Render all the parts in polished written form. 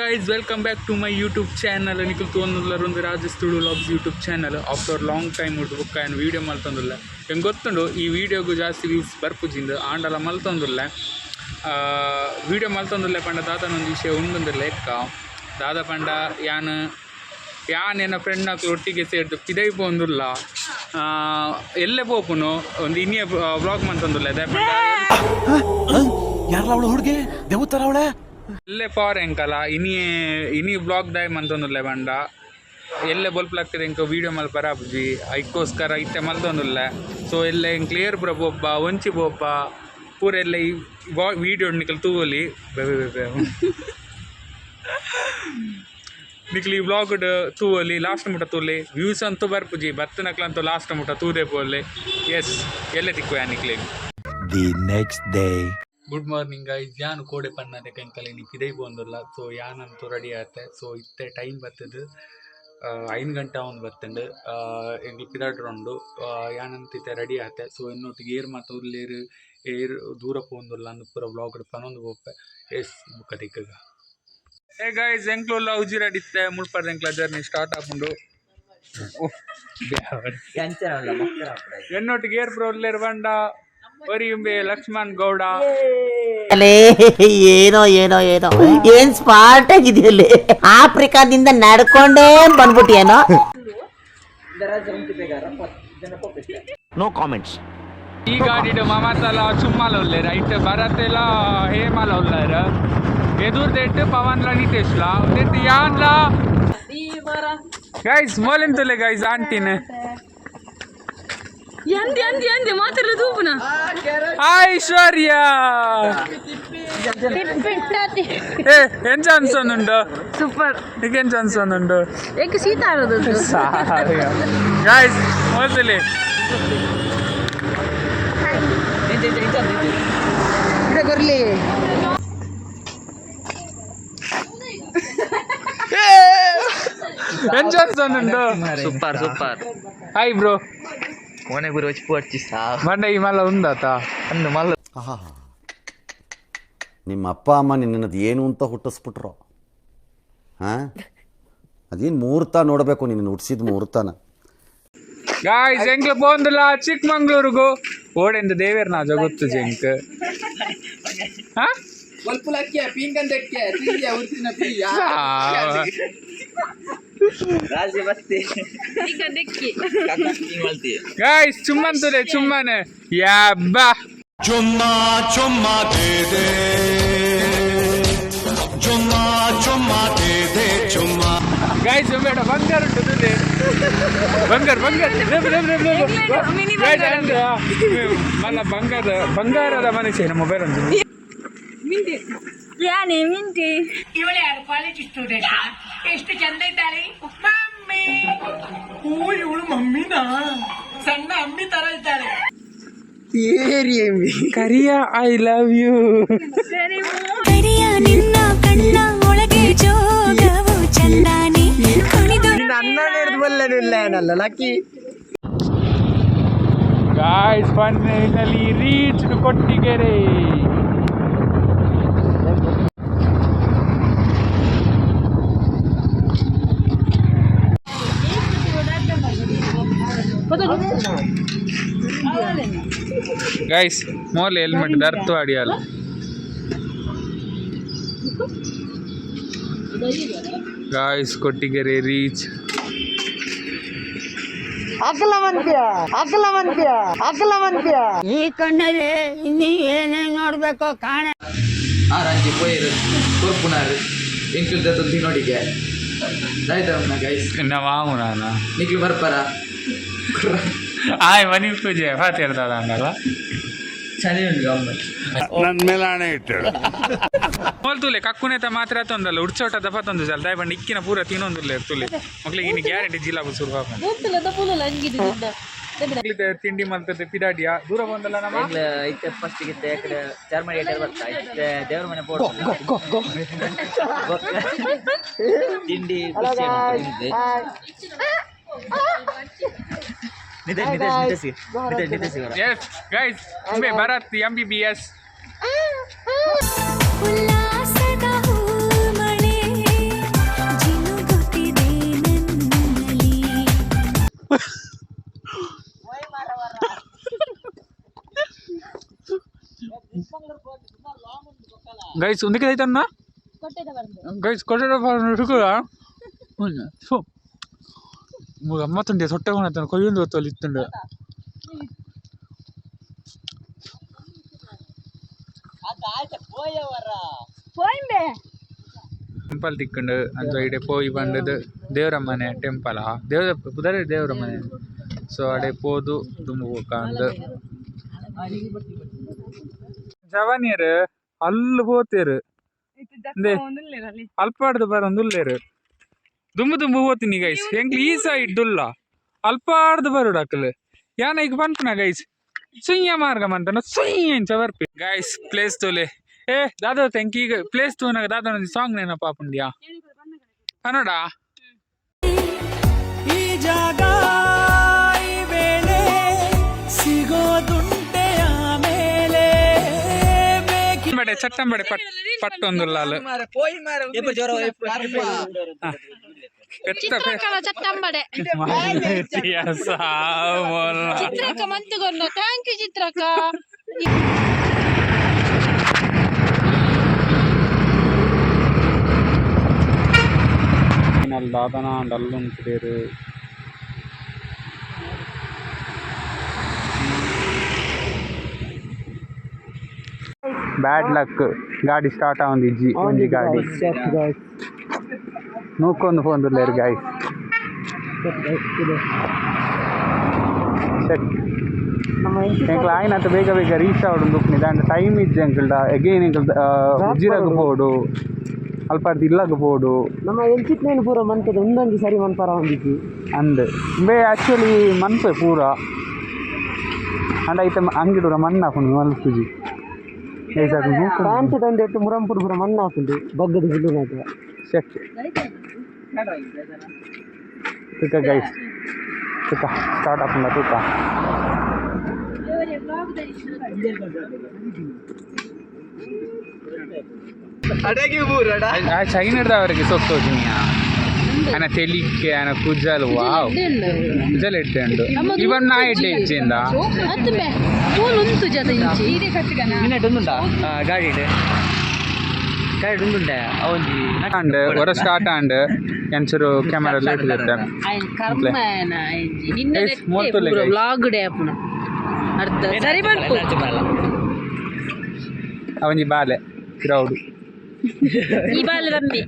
guys, welcome back to my YouTube channel. Nikul Tondu Rajesh Tudu Vlogs YouTube channel. After a long time I video maltondilla. Em gottundo ee video gu jaasti views barpujindu andala maltondilla. Video maltondilla panda dada nondu ವಿಷಯ ಉಂಡುಂದು ಲೆಕ್ಕ ದಾದ ಪಂಡ ಯಾನ್ ಎನ್ನ friend ನಾಕು ಒಟ್ಟಿಗೆ ಸೇರ್ದು ಪಿದೈ ಪೋಂದುಲ್ಲ ಎಲ್ಲೇ ಪೋಪುನು ಒಂದು ಇನ್ನಿಯ ವ್ಲಾಗ್ ಮಂತಂದುಲ್ಲ ಅದೇ ಪಂಡ ಯಾರಲ್ಲ ಅವಳು ಹುಡುಗಿ ದೇವತರ ಅವಳೆ ಎಲ್ಲೇ ಫಾರ್ ಎಂಕಲ್ಲ ಇನಿ ಬ್ಲಾಗ್ ದಾಯ್ ಮಂತೊಂದುಲ್ಲೆ ಬಂಡ ಎಲ್ಲೇ ಬಲ್ಪ್ಲಾಗ್ತದೆ ಇಂಕ ವೀಡಿಯೋ ಮಲ್ಪ ಬರಾಬುಜಿ ಐಕ್ಕೋಸ್ಕರ ಇತ್ತೆ ಮಲ್ತೊಂದುಲ್ಲೆ ಸೊ ಎಲ್ಲೇ ಕ್ಲಿಯರ್ ಬರ ಬೊಬ್ಬ ಒಂಚಿ ಬೊಬ್ಬ ಪೂರ ಎಲ್ಲ ಈ ವೀಡಿಯೋ ನಿಕಲ್ ತೂವಲಿ ನಿಕ್ಲಿ ಈ ಬ್ಲಾಗ್ ತೂವಲಿ ಲಾಸ್ಟ್ ಮುಟ ತೂಲಿ ವ್ಯೂಸ್ ಅಂತೂ ಬರ್ಪುಜಿ ಬತ್ತನಕ್ಲಂತೂ ಲಾಸ್ಟ್ ಮುಟ ತೂದೆ ಪೋಲಿ ಎಸ್ ಎಲ್ಲೇ ತಿಕ್ಕುವ ನಿಕ್ಲಿ the next day good morning guys ಯಾನು ಕೋಡೆ ಪನ್ನದೆ ಕಂಕಲಿ ನೀ ಪಿದೈ ಬಂದಿಲ್ಲ ಸೊ ಯಾನಂತೂ ರೆಡಿ ಆತೆ ಸೊ ಇತ್ತೆ ಟೈಮ್ ಬರ್ತದೆ 5 ಗಂಟೆ ಅವ್ನು ಬರ್ತಂಡು ಎಂಗ್ಲು ಪಿದಾಡ್ರೊಂಡು ಯಾನಂತಿತ್ತೆ ರೆಡಿ ಆತೆ ಸೊ ಇನ್ನೊಟ್ಟಿಗೆ ಏರ್ ಮಾತು ಉರ್ಲೇರು ಏರ್ ದೂರ ಪೋಂದಿಲ್ಲ ಅಂದು ಪೂರ ಬ್ಲಾಗ್ ಪನ್ನೊಂದು ಹೋಗ್ಪೆ ಎಸ್ ಬುಕ್ಕ ದಿಕ್ಕಗ ಏ ಗೈಸ್ ಎಂಕ್ಲೆಲ್ಲ ಉಜಿರಾಡಿತ್ತೆ ಮುಳ್ಪರ್ದ ಎಂಕ್ಲ ಜರ್ನಿ ಸ್ಟಾರ್ಟ್ ಆಪುಂಡು ಎನ್ನೊಟ್ಟಿಗೆ ಏರ್ ಪ್ರೋ ಉರ್ಲೇರು ಬಂಡ ಒರಿಯುಂಬೆ ಲಕ್ಷ್ಮಣ್ ಗೌಡ ಏನೋ ಏನೋ ಏನೋ ಏನ್ ಸ್ಮಾರ್ಟ್ ಆಗಿದೆಯಲ್ಲಿ ಆಫ್ರಿಕಾದಿಂದ ನಡ್ಕೊಂಡೇ ಬಂದ್ಬಿಟ್ಟಿಯೇನೋ. No comments. ಈ ಗಾಡಿ ಮಮತಲ ಚುಮ್ಮಾಲ ಉಲ್ಲೇರ ಇಟ್ಟು ಭರತೆಲ್ಲ ಹೇಮಾಲ ಉಲ್ಲಾರ ಎದುರು ದೇಟ್ ಪವನ್ಲ ನಿತೇಶ್ಲ ದೇಟ್ ಯಾನ್ಲ ಗೈಸ್ ಮೋಲೆಂತಲೆ ಗೈಸ್ ಆಂಟಿನ ಎಂದಿ ಮಾತಾಡೋದು ಪುನಃ ಐಶ್ವರ್ಯ ಏನ್ ಅನ್ಸೋನುಂಡು ಸೂಪರ್ ಈಗೇನ್ ಅನ್ಸೋನುಂಡು ಏಕೆ ಶೀತ ಆಡೋದು ಗೈಸ್ ಮೊದಲೇ ಬರ್ಲಿ ఏం చేస్తానుండు సూపర్ సూపర్ హాయ్ బ్రో కోనే గురి వచ్చి పోర్చిస్తా బండ ఈ మళ్ళీ ఉందా ಅಂದು ಮಲ್ಲ ನಿಮ್ಮ ಅಪ್ಪ ಅಮ್ಮ ನಿನ್ನದು ಏನು ಅಂತ ಹುಟ್ಟಿಸ್ಬಿಟ್ರು ಹಾಂ ಅದೇನು ಮುಹೂರ್ತ ನೋಡಬೇಕು ನೀನು ಹುಟ್ಟಿಸಿದ ಮುಹೂರ್ತನ ಗಾಯ್ಸ್ ಎಂಕ್ಲು ಬಂದಿಲ್ಲ ಚಿಕ್ಕಮಂಗ್ಳೂರಿಗೂ ಓಡೆಂದು ದೇವೇರ್ನಾಜ ಗೊತ್ತು ಜಂಕ್ ಹಾಂ ಗಾಯ್ಸ್ ಚುಮ್ಮಂತದೆ ಚುಮ್ಮನೆ ಯಾಬ್ಬಾ ಚುಮ್ಮಾ ಚುಮ್ಮಾ ದೇದೆ ಚುಮ್ಮಾ ಚುಮ್ಮಾ ದೇದೆ ಚುಮ್ಮಾ ಗಾಯ್ಸ್ ಬೇಡ ಬಂಗಾರ ಉಂಟು ಬಂಗಾರ ಮಲ್ಲ ಬಂಗಾರದ ಮನುಷ್ಯ ಮೊಬೈಲ್ ಅಂತ ಯಾನೇ ಮಿಂಟಿ ಇವಳೆ ಯಾರು ಕಾಲೇಜ್ ಸ್ಟೂಡೆಂಟ್ ಎಷ್ಟು ಚಂದ ಇದ್ದಾಳೆ ಮಮ್ಮಿ ಓ ಇವಳು ಮಮ್ಮಿನಾ ಸಣ್ಣ ಅಮ್ಮಿ ತರ ಇದ್ದಾಳೆ ಕರಿಯ ಐ ಲವ್ ಯು ಕರಿಯ ನಿನ್ನ ಕಣ್ಣ ಒಳಗೆ ಜೋಗವು ಚಂದಾನೆ ಕುಣಿದು ಅನ್ನ ಹಿಡಿದು ಬಲ್ಲನಿಲ್ಲ ಏನಲ್ಲ lucky guys finally reached Kottigehara guys ಮೋಲೆ ಹೆಲ್ಮೆಟ್ ದರ್ತು ಅಡಿಯಲ್ಲ ಗಾಯ್ಸ್ ಕೊಟ್ಟಿಗೆರೆ ರೀಚ್ ಈ ಕಣ್ಣಲ್ಲಿ ನೀ ಏನೇನ್ ನೋಡ್ಬೇಕು ಕಾಣ ರಂಜಿ ಪೋಯಿರು ತೋರ್ಪುನಾರು ಎಂಕ್ಲದ್ದು ತಿನ್ನೋಡಿಗೆ ದಾಯ್ತರಮ್ನ ಗೈಸ್ ಇನ್ನ ಮಾವು ನಾನು ನಿಕ್ಲು ಬರ್ಪಾರ ಆಯ್ ಮನಿ ಪೂಜೆ ಮಾತಾಡ್ತದ ಹಂಗಲ್ಲ ಚಳಿ ಉಂಟು ಗಮ್ಮತ್ ನನ್ನ ಮೇಲೆ ಹಣೆ ಇಟ್ಟಳು ಹೋಲ್ತುಲೆ ಕಕ್ಕುನೇತ ಮಾತ್ರ ತೊಂದಲ್ಲ ಉಡ್ಸೋಟ ದಫತ್ತೊಂದು ಜಲ್ ದಾಯ್ ಬಂದು ಇಕ್ಕಿನ ಪೂರ ತಿನ್ನೊಂದಿಲ್ಲ ತುಲೆ ಮಕ್ಳಿಗೆ ಇನ್ನು ಗ್ಯಾರಂಟಿ ಜಿಲಾಬು ಶುರು ತಿಂಡಿ ಮಲ್ತದೆ ಪಿದಾಡಿಯ ದೂರ ಬಂದಲ್ಲ ನಮ್ಮ ಇತ್ತೆ ಫಸ್ಟ್ ಇತ್ತೆ ಕಡೆ ಚಾರ್ಮಡಿ ಏಟರ್ ಬರ್ತಾ ಇತ್ತೆ ದೇವ್ರ ಮನೆ ಪೋಡ್ ತಿಂಡಿ Yes, guys, Bharat, MBBS. Guys ಒಂದಕ್ಕೆ ಐತನ್ನ ಗೈಸ್ ಕೊಟ್ಟೆ ಗಮ್ಮತ್ತುಂಡೆ ಸೊಟ್ಟೆ ಕೊಣ ಕೊಯ್ಯೊಂದು ಹೊತ್ತು ಅಲ್ಲಿ ಇತ್ತುಂಡು ಟೆಂಪಲ್ ತಿಕ್ಕೊಂಡು ಅಂತ ಇಡೆ ಪೋಯಿ ಬಂದದ್ದು ದೇವರ ಮನೆ ಟೆಂಪಲ್ ದೇವರ ಮನೆ ಸೊ ಅಡೆ ಪೋದು ತುಂಬ ಹೋಗಂದು ಜವಾನಿಯರು ಅಲ್ಲಿ ಹೋಗ್ತೀರು ಅಲ್ಪಾಡ್ದು ಬರೋದು ಉಲ್ಲೇರು ದುಂಬು ಹೋಗ್ತೀನಿ ಗೈಸ್ ಹೆಂಗ್ಲಿ ಈ ಸೈಡ್ ದುಲ್ಲ ಅಲ್ಪಾಡ್ದು ಬರೋಡು ಅಕ್ಕಲು ಯಾನ ಈಗ ಬಂತನ ಗೈಸ್ ಸುಯ್ಯ ಮಾರ್ಗ ಮಂತನ ಸುಯ್ಯ ಇಂಚ ಬರ್ಪಿ ಗೈಸ್ ಪ್ಲೇಸ್ ತೋಲೆ ಏ ದಾದಾ ಥ್ಯಾಂಕ್ ಈಗ ಪ್ಲೇಸ್ ತೋನಾಗ ದಾದಾ ಸಾಂಗ್ ನೆನಪ ಪುಂಡ್ಯಾ ಕನ್ನಡ ಈ ಜಾಗ ಈ ವೇಳೆ ಸಿಗೋದುಂಟೆ ಆಮೇಲೆ ಬಡೆ ಚಟ್ಟಂಬಡೆ ಪಟ್ಟೊಂದುಲ್ಲ ಚಟ್ಟಂಬಡೆ ಚಿತ್ರಕ್ಕ ಮಂತುಗೊಂಡು ಥ್ಯಾಂಕ್ ಯು ಚಿತ್ರಕ್ಕ ದಾದನ ಅಲ್ಲುಂಟು ಬ್ಯಾಡ್ ಲಕ್ ಗಾಡಿ ಸ್ಟಾರ್ಟ್ ಆಗೊಂದಿಜ್ಜಿ ಒಂಜಿ ಗಾಡಿ ನೂಕೊಂದು ಪೋಂದುಲ್ಲೇರು ಗಾಯ್ಸ್ ಎಂಕ್ಲ ಆಯ್ನಂತ ಬೇಗ ಬೇಗ ರೀಚ್ ಆವಡು ದಾಂಡ ಟೈಮ್ ಇಜ್ಜೆ ಎಂಕಲ್ಡ ಅಗೇನ್ ಎಂಕಲ್ ಉಜ್ಜಿರಾಗ ಬೋಡು ಅಲ್ಪಾರ್ದು ಇಲ್ಲಾಗ ಬೋಡು ನಮ್ಮ ಎಂಚಿತ್ನೇನು ಪೂರ ಮನ್ಪದ ಒಂದೊಂದು ಸರಿ ಮನ್ಪರ ಹೊಂದಿದ್ದಿ ಅಂದ್ ಬೇ ಆ್ಯಕ್ಚುಲಿ ಮನ್ಪೆ ಪೂರ ಅಂಡ ಐತೆ ಅಂಗಿಡೂರ ಮಣ್ಣು ಹಾಕೊಂಡು ಮಲ್ಪುಜಿ ಫ್ಯಾನ್ಸ್ ತಂದೆ ಎಟ್ಟು ಮುರಂಪುಡು ಪೂರ ಮಣ್ಣು ಹಾಕೊಂಡು ಬಗ್ಗದ ಹುಲ್ಲುನಾಗ ಶೆಕ್ ತುಕ ಗೈಸ್ ತುಕ ಸ್ಟಾರ್ಟ್ ಆಪುಂಡ ತುಕ ಆ ಚೈನದ ಅವರಿಗೆ ಸೊತ್ತೋದಿನಿ ఆయన తెలియకే ఆయన కుజ్జాలు వావ్ కుజ్జాలు ఎట్టండు ఇవన్నీ నా ఎడ్ಡೆ ఇచ్చింద అండ్ ఒర స్టార్ట్ అండ్ ఎంచరు కెమెరా లేట్ చేద్దాం ಅವನಿ ಬಾಲೆ ಕ್ರೌಡ್ ಈ ಬಾಲೆ ರಂಬಿ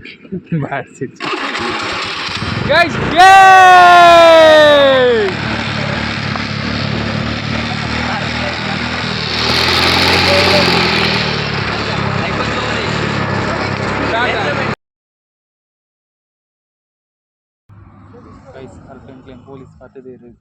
guys yay guys alpen police patadere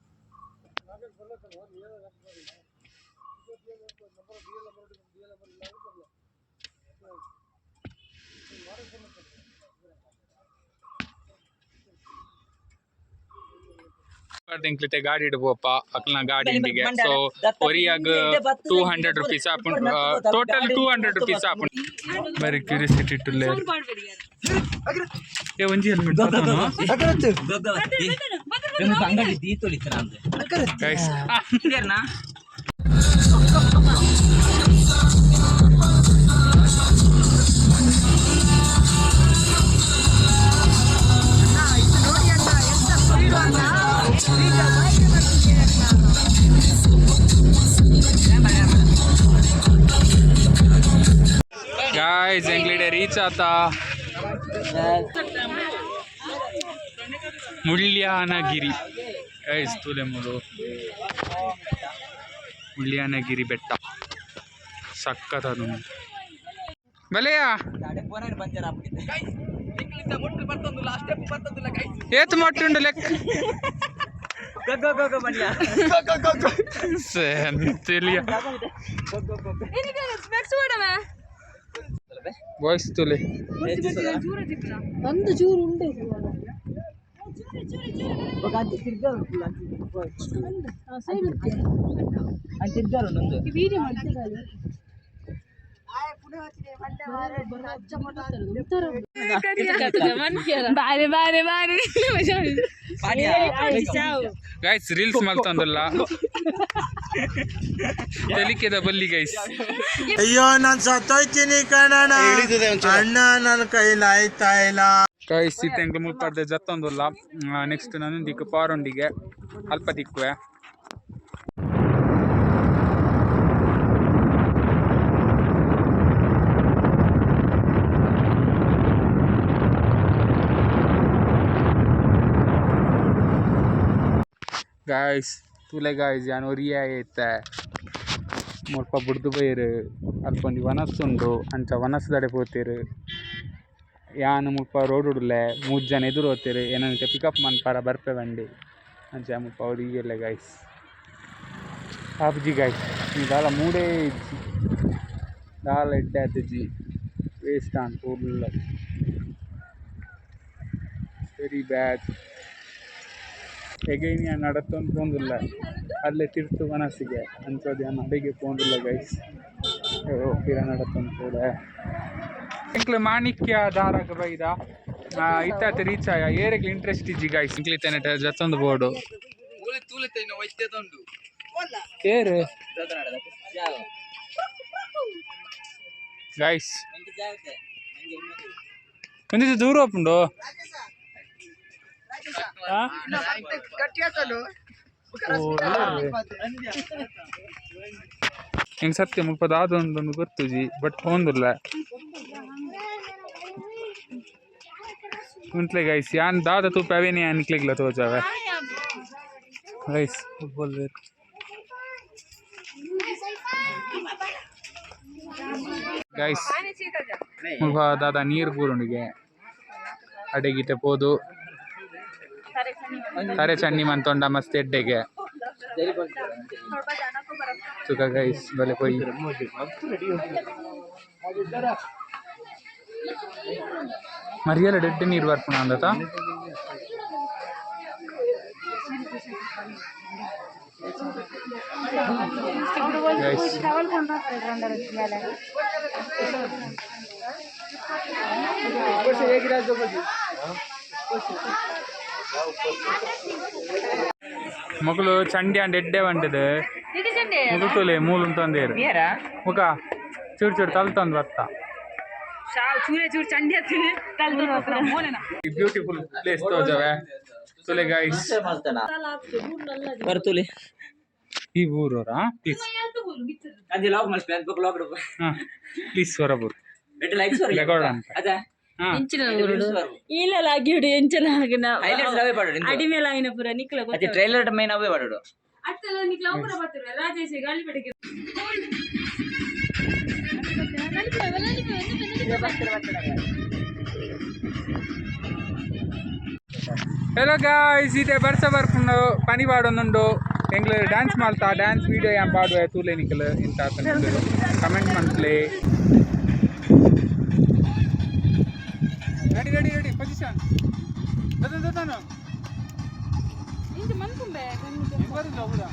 ಇಂಕ್ಲಿತೆ ಗಾಡಿ ಇಡ್ಬೋಪ ಅಕ್ಲನ ಗಾಡಿ ಇಂಡಿಗೆ ಸೊ ಒರಿಯಾಗ 200 rupees ಆಪುಂಡು ಟೋಟಲ್ 200 rupees ಆಪುಂಡು ಬರಿ ಕ್ಯೂರಿಯಾಸಿಟಿ ಟುಲ್ಲೆ ಏ ಒಂಜಿ ಹೆಲ್ಮೆಟ್ ತತೋನು ಅಂಗಡಿ ದೀತೊಳಿತನ ಅಂದ್ರೆ ಗೈಸ್ ಇದೇರ್ನಾ गाइस ಎಂಗ್ಲಿಡೆ ರೀಚ್ ಆತಾ ಮುಳ್ಳ್ಯಾನಗಿರಿ ಗೈಸ್ ತುಲೆಮುಲು ಮುಳ್ಳ್ಯಾನಗಿರಿ ಬೆಟ್ಟ ಸಕ್ಕತ್ತದು ಬಲೆಯಾ ಏತ್ ಮೊಟ್ಟುಂಡು ಲೆಕ್ಕ తెలియ ವಾಯ್ಸ್ ತುಲೆ ಒಂದು ಚೂರು ಉಂಡೆ ಬಾರೆ ಬಾರೆ ಬಾರೆ ಗೈಸ್ ರೀಲ್ಸ್ ಮಲ್ತಂದಲ್ಲ ತೆಲಿಕೆದ ಬಲ್ಲಿ ಗೈಸ್. ಅಯ್ಯೋ ನಾನ್ ಸತ್ತೋಯ್ತೀನಿ ಕಣಣ್ಣ, ಅಣ್ಣ ನನ್ನ ಕೈಲಾಯ್ತಾ ಇಲ್ಲ. ಗೈಸ್ ಇತ್ತ ಮುಲ್ಪಾಡ್ದೆ ಜತ್ತೊಂದಲ್ಲ. ನೆಕ್ಸ್ಟ್ ನಾನು ದಿಕ್ಕು ಪಾರೊಂಡಿಗೆ ಅಲ್ಪ ದಿಕ್ಕುವೆ. गाइस तुले गाइस यान ओरिया ऐते मुल्प बुड्दु बयिरु अल्पंदि वनस्सुंडु अंच वनस्सदಡೆ पोतिरु यान मुल्प रोड उडले 3 जन एदुरु होतिरु ಏನಂತೆ ಪಿಕಪ್ ಮನ್ಪರ ಬರ್ಪೆವಂಡಿ ಅಂಚ ಮುಲ್ಪ ಓರಿಯೆಲೆ गाइस ಆಪ್ಜಿ गाइस ಈ ದಾಲ ಮೂಡೆ ದಾಲ ಎಡ್ಡಾತಜಿ ವೇಸ್ಟ್ ಆನ್ ಫುಲ್ ವೆರಿ ಬ್ಯಾಡ್. ಎಗೈನ್ ಯಾನ್ ನಡತೊಂದು ಪೋಂದುಲ್ಲ ಅಲ್ಲೇ ತಿರ್ತು ಮನಸ್ಸಿಗೆ ಅಂಚೋದು ಯಾನ್ ಅಡಿಗೆ ಪೋಂದುಲ್ಲ ಗೈಸ್. ಪಿರ ನಡತೊಂದು ಕೂಡ ಎಂಕ್ಲು ಮಾಣಿಕ್ಯ ದಾರಾಗ ಬೈದ ಇತ್ತಾತ ರೀಚ್ ಆಯ ಏರೆಗ್ಲು ಇಂಟ್ರೆಸ್ಟ್ ಇಜ್ಜಿ ಗೈಸ್. ಇಂಕ್ಲಿತೇನೆ ಜತ್ತೊಂದು ಬೋರ್ಡು ಏರು ಗೈಸ್ ಒಂದಿದ್ದು ದೂರ ಒಪ್ಪುಂಡು ಹಿಂಗೆ ಸತ್ಯ ಮುಲ್ಪ ದಾದೊಂದೊಂದು ಗೊತ್ತುಜಿ ಬಟ್ ಹೋಂದಿಲ್ಲ ಉಂಟ್ಲೆ ಗೈಸ್ ಯಾನ್ ದಾದ ತೂಪ ಅವೇನೇ ಅನ್ಕ್ಲಿಗ್ಲ ತೋಜಾವೆ ಗೈಸ್ ಫುಟ್ಬಾಲ್ ಬೇಕು ಗೈಸ್ ಮುಲ್ಪ ದಾದ ನೀರು ಪೂರುಂಡಿಗೆ ಅಡೆಗಿಟ್ಟೆ ಪೋದು ತರೆ ಚನ್ನಿ ಮಂತೊಂಡ ಮಸ್ತ್ ಎಡ್ಡೆಗೆ ಸುಖ ಗೈಸ್ ಬಲೆ ಪೊಯ್ ಮರಿಯಲ್ಲ ಡೆಡ್ ನೀರು ಬರ್ಪುಣ ಅಂದತ ಗೈಸ್ ಮಗಳು ಚಂಡಿ ಅಂಡ್ ಎಡ್ಡೆ ಬಂಡದು ಮುಗುಟುಲೆ ಮೂಲು ತಂದೇರು ಮುಖ ಚೂರು ಚೂರು ತಲ್ತಂದು ಬರ್ತ ಬ್ಯೂಟಿಫುಲ್ ಪ್ಲೇಸ್ ತೋಜವೆ ತುಲೆ ಗೈಸ್ ಬರ್ತುಲಿ ಈ ಊರವರಾ ಪ್ಲೀಸ್ ಪ್ಲೀಸ್ ಹೊರಬೂರು ರೆಕಾರ್ಡ್ ಅಂತ ಇಲ್ಲಲಾಗಿಡು ಎಂಚಲಾಗಿನ ಅಡಿಮೇಲಾಗಿನ ಪುರ ನಿಕ್ಲ ಟ್ರೈಲರ್ ಮೈನ್ ಅವೇ ಬಾಡೋಡು ಅತ್ತಲ ನಿಕ್ಲ ಅವರ ಬರ್ತಾರೆ ರಾಜೇಶ್ ಗಾಳಿ ಬೆಡಗೆ ಹಲೋ ಗಾಯ್ಸ್ ಇದೆ ಬರ್ಸ ಬರ್ಪುಂಡು ಪನಿ ಪಾಡೊಂದುಂಡು ಎಂಗ್ಲು ಡ್ಯಾನ್ಸ್ ಮಾಡ್ತಾ ಡ್ಯಾನ್ಸ್ ವೀಡಿಯೋ ಯಾನ್ ಪಾಡುವೆ ತೂಲೆ ನಿಕ್ಕಲು ಇಂತ ಕಮೆಂಟ್ ಮನ್ಸ್ಲೆ. ರೆಡಿ ರೆಡಿ ರೆಡಿ ಪೊಸಿಷನ್ ದತಾನು ಇಂಜಿ ಮನ್ಕುಂಬೆ ಎಂಬರಿಲ್ಲ ಹೌದಾ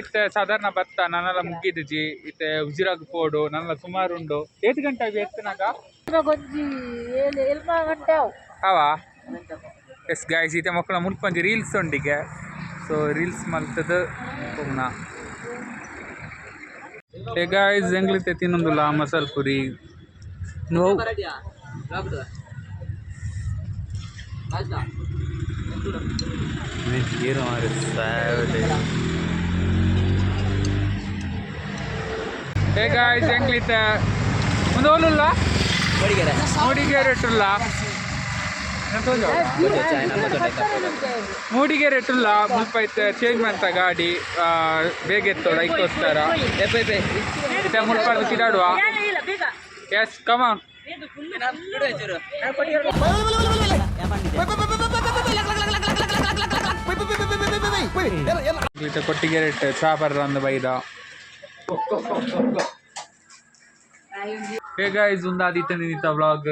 ಇತ್ತೆ ಸಾಧಾರಣ ಬತ್ತ ನನ್ನೆಲ್ಲ ಮುಗಿದಿಜಿ ಇತ್ತೆ ಉಜಿರಾಗ ಪೋಡು ನನ್ನೆಲ್ಲ ಸುಮಾರು ಉಂಡು 8 ಗಂಟೆ ಆಗಿ ಎತ್ತನಾಗ ಅವಾ ಎಸ್ ಗಾಯ್ಸ್ ಇತ್ತೆ ಮಕ್ಕಳ ಮುಲ್ಪಂಜಿ ರೀಲ್ಸ್ ಉಂಡಿಗೆ ಸೊ ರೀಲ್ಸ್ ಮಲ್ತದ ಪುಣ್ಣ ಏ ಗಾಯ್ಸ್ ಎಂಗ್ಲಿತ್ತೆ ತಿನ್ನೊಂದುಲ್ಲ ಮಸಾಲ ಪುರಿ ನೋ ಏನು ಏ ಗಾಯ್ಸ್ ಎಂಗ್ಲಿತ್ತೆ ಒಂದು ಓಲುಲ್ಲ ಮೂಡಿಗೆರೆ ಇಟ್ಟುಲ್ಲ ಮೂಡಿಗೆರೆ ಇಟ್ಟುಲ್ಲ ಮುಲ್ಪ ಇತ್ತೆ ಚೇಂಜ್ ಮಾಡ್ತಾ ಗಾಡಿ ಬೇಗ ಎತ್ತೋಡ ಇಕ್ಕೋಸ್ಕರ ಮುಲ್ಪ ತಿರಾಡುವ ಎಸ್ ಕಮಾನ್ ಕೊಟ್ಟಿಗೆರೆ ಇಟ್ಟು ಚಾಪರ್ ಅಂದ ಬೈದ ಬೇಗ ಉಂದಾದಿತ್ತ ನಿಂತ ವ್ಲಾಗ್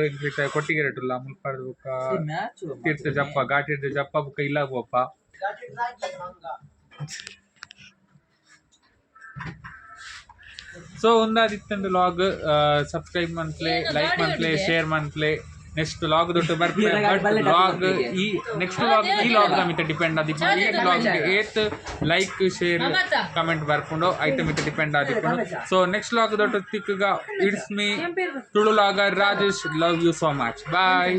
ಕೊಟ್ಟಿಗೆರೆ ಇಟ್ಟಲ್ಲ ಮುಲ್ಪಾಡ್ದು ಬುಕ್ಕ ತೀರ್ಥ ಜಪ್ಪ ಘಾಟಿ ಜಪ್ಪ ಬುಕ್ಕ ಇಲ್ಲ ಬೋಪ ಸೊ ಒಂದಾದಿತ್ತಂದು ಲಾಗ್ ಸಬ್ಸ್ಕ್ರೈಬ್ ಮನ್ಪ್ಲೆ ಲೈಕ್ ಮನ್ಪ್ಲೆ ಶೇರ್ ಮನ್ಪ್ಲೆ ನೆಕ್ಸ್ಟ್ ಲಾಗ್ ದೊಟ್ಟು ಬರ್ಪೆ ಬಟ್ ಲಾಗ್ ಈ ನೆಕ್ಸ್ಟ್ ಲಾಗ್ ಈ ಲಾಗ್ ಮಿತ್ತ ಡಿಪೆಂಡ್ ಆದಿಪ್ಪು ಈ ಲಾಗ್ ಏತ್ ಲೈಕ್ ಶೇರ್ ಕಮೆಂಟ್ ಬರ್ಕೊಂಡು ಐಟಮ್ ಮಿತ್ತ ಡಿಪೆಂಡ್ ಆದಿಪ್ಪುಂಡು ಸೊ ನೆಕ್ಸ್ಟ್ ಲಾಗ್ ದೊಟ್ಟು ತಿಕ್ಕಗ it's me Tulu vlogger Rajesh love you so much bye.